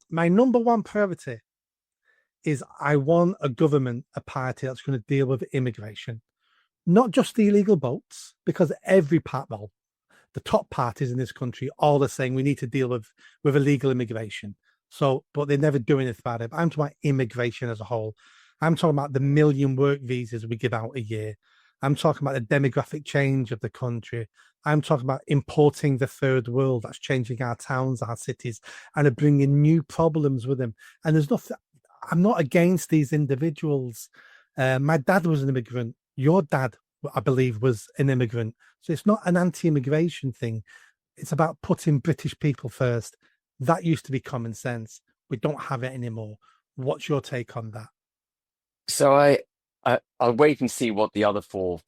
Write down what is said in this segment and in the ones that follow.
My number one priority is I want a government, a party that's going to deal with immigration, not just the illegal boats, because every part, well, the top parties in this country all are saying we need to deal with illegal immigration. So, but they never do anything about it. I'm talking about immigration as a whole. I'm talking about the million work visas we give out a year. I'm talking about the demographic change of the country. I'm talking about importing the third world that's changing our towns, our cities, and are bringing new problems with them. And there's nothing. I'm not against these individuals. My dad was an immigrant. Your dad, I believe, was an immigrant. So it's not an anti-immigration thing. It's about putting British people first. That used to be common sense. We don't have it anymore. What's your take on that? So I'll wait and see what the other four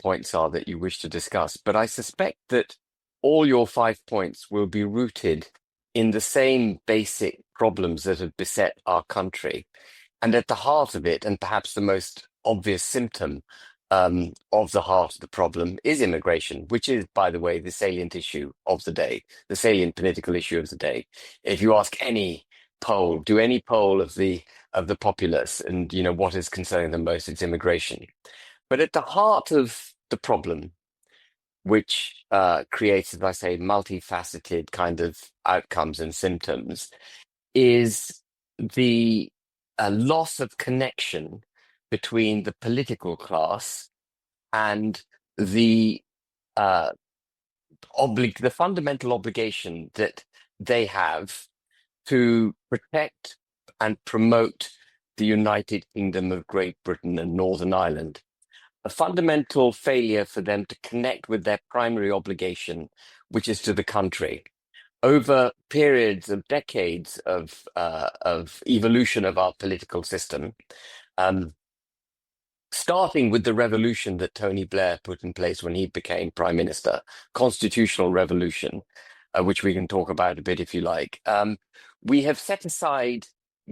points are that you wish to discuss. But I suspect that all your 5 points will be rooted in the same basic problems that have beset our country. And at the heart of it, and perhaps the most obvious symptom of the heart of the problem, is immigration, which is, by the way, the salient issue of the day, the salient political issue of the day. If you ask any poll, do any poll of the populace, and what is concerning them most, it's immigration. But at the heart of the problem, which creates, as I say, multifaceted kind of outcomes and symptoms, is the loss of connection between the political class and the uh, the fundamental obligation that they have to protect and promote the United Kingdom of Great Britain and Northern Ireland. A fundamental failure for them to connect with their primary obligation, which is to the country. Over periods of decades of evolution of our political system, um, starting with the revolution that Tony Blair put in place when he became prime minister, constitutional revolution, which we can talk about a bit if you like. We have set aside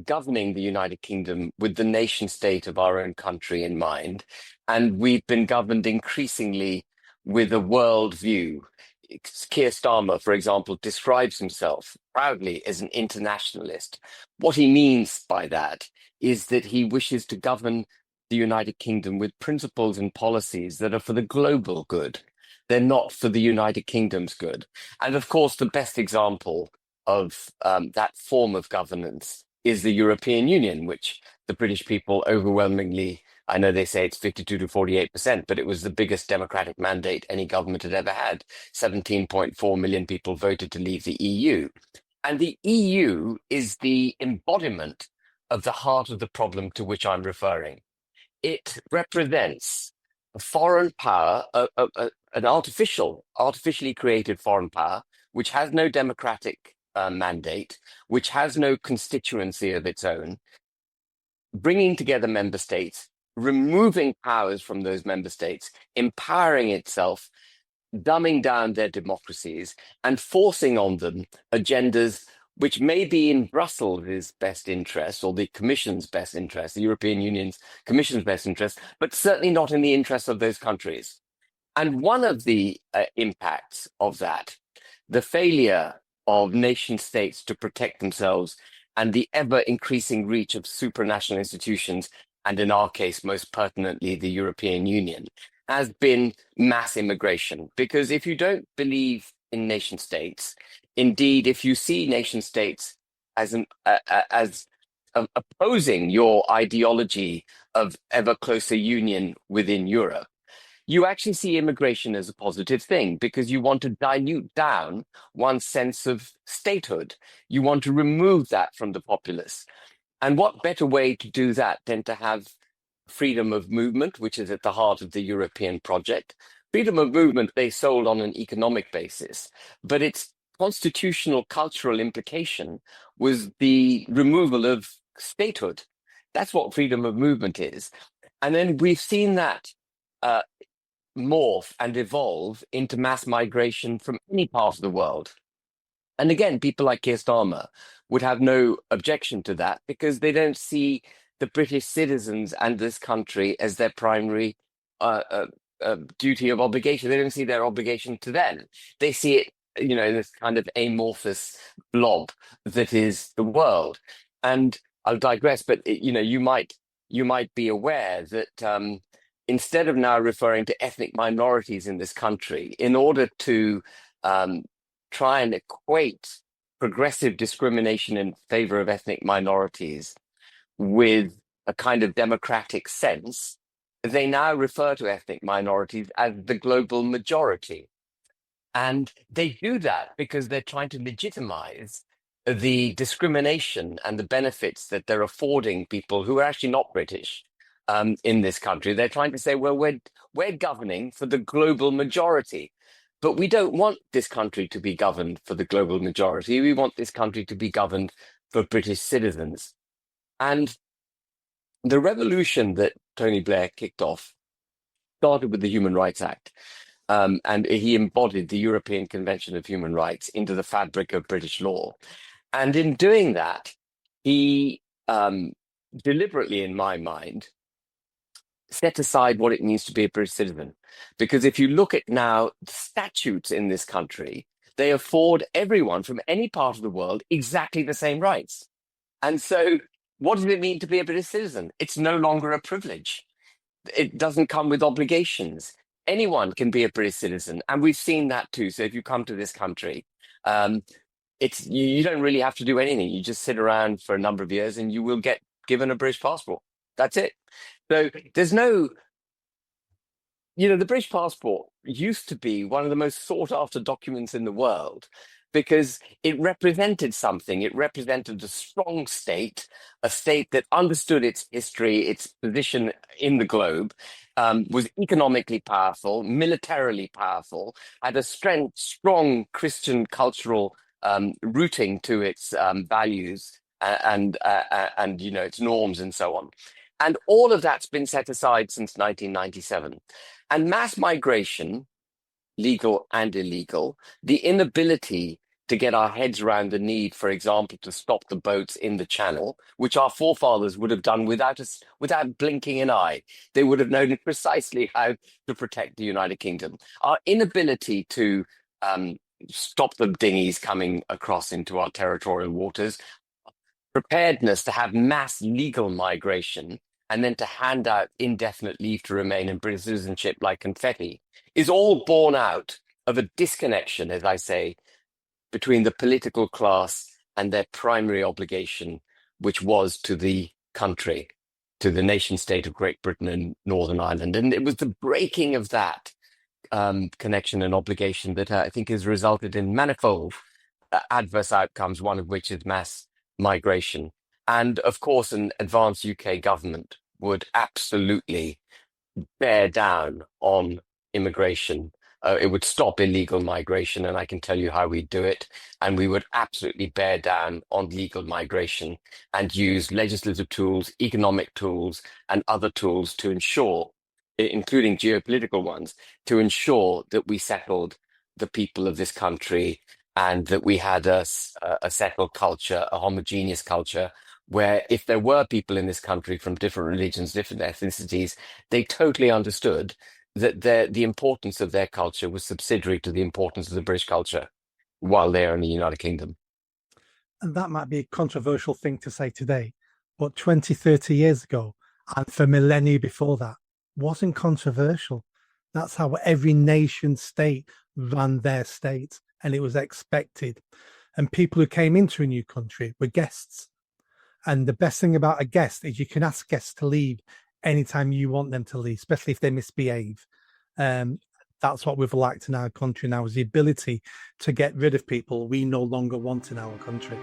governing the United Kingdom with the nation state of our own country in mind, and we've been governed increasingly with a world view. Keir Starmer, for example, describes himself proudly as an internationalist. What he means by that is that he wishes to govern the United Kingdom with principles and policies that are for the global good. They're not for the United Kingdom's good. And of course, the best example of that form of governance is the European Union, which the British people overwhelmingly, I know they say it's 52 to 48%, but it was the biggest democratic mandate any government had ever had. 17.4 million people voted to leave the EU. And the EU is the embodiment of the heart of the problem to which I'm referring. It represents a foreign power, an artificially created foreign power, which has no democratic mandate, which has no constituency of its own, bringing together member states, removing powers from those member states, empowering itself, dumbing down their democracies, and forcing on them agendas which may be in Brussels' best interest or the Commission's best interest, the European Union's Commission's best interest, but certainly not in the interest of those countries. And one of the impacts of that, the failure of nation states to protect themselves and the ever increasing reach of supranational institutions, and in our case, most pertinently, the European Union, has been mass immigration. Because if you don't believe in nation states, indeed, if you see nation states as opposing your ideology of ever closer union within Europe, you actually see immigration as a positive thing because you want to dilute down one's sense of statehood. You want to remove that from the populace. And what better way to do that than to have freedom of movement, which is at the heart of the European project? Freedom of movement they sold on an economic basis, but its constitutional cultural implication was the removal of statehood. That's what freedom of movement is. And then we've seen that uh, morph and evolve into mass migration from any part of the world. And again, people like Keir Starmer would have no objection to that because they don't see the British citizens and this country as their primary duty of obligation. They don't see their obligation to them. They see it this kind of amorphous blob that is the world. And I'll digress, but you might be aware that instead of now referring to ethnic minorities in this country, in order to um, try and equate progressive discrimination in favor of ethnic minorities with a kind of democratic sense, they now refer to ethnic minorities as the global majority. And they do that because they're trying to legitimize the discrimination and the benefits that they're affording people who are actually not British in this country. They're trying to say, well, we're governing for the global majority. But we don't want this country to be governed for the global majority. We want this country to be governed for British citizens. And the revolution that Tony Blair kicked off started with the Human Rights Act. And he embodied the European Convention of Human Rights into the fabric of British law. And in doing that, he deliberately, in my mind, set aside what it means to be a British citizen. Because if you look at now the statutes in this country, they afford everyone from any part of the world exactly the same rights. And so what does it mean to be a British citizen? It's no longer a privilege. It doesn't come with obligations. Anyone can be a British citizen, and we've seen that too. So if you come to this country, you don't really have to do anything. You just sit around for a number of years, and you will get given a British passport. That's it. So there's no, the British passport used to be one of the most sought after documents in the world because it represented something. It represented a strong state, a state that understood its history, its position in the globe, was economically powerful, militarily powerful, had a strong Christian cultural rooting to its values and its norms and so on. And all of that's been set aside since 1997. And mass migration, legal and illegal, the inability to get our heads around the need, for example, to stop the boats in the channel, which our forefathers would have done without blinking an eye. They would have known precisely how to protect the United Kingdom. Our inability to stop the dinghies coming across into our territorial waters, preparedness to have mass legal migration, and then to hand out indefinite leave to remain in British citizenship like confetti, is all born out of a disconnection, as I say, between the political class and their primary obligation, which was to the country, to the nation state of Great Britain and Northern Ireland. And it was the breaking of that connection and obligation that I think has resulted in manifold adverse outcomes, one of which is mass migration. And of course, an advanced UK government would absolutely bear down on immigration. It would stop illegal migration, and I can tell you how we do it. And we would absolutely bear down on legal migration and use legislative tools, economic tools, and other tools to ensure, including geopolitical ones, to ensure that we settled the people of this country and that we had a settled culture, a homogeneous culture, where if there were people in this country from different religions, different ethnicities, they totally understood that the importance of their culture was subsidiary to the importance of the British culture while they're in the United Kingdom. And that might be a controversial thing to say today, but 20, 30 years ago, and for millennia before that, wasn't controversial. That's how every nation state ran their state, and it was expected. And people who came into a new country were guests. And the best thing about a guest is you can ask guests to leave anytime you want them to leave, especially if they misbehave. That's what we've lacked in our country now, is the ability to get rid of people we no longer want in our country.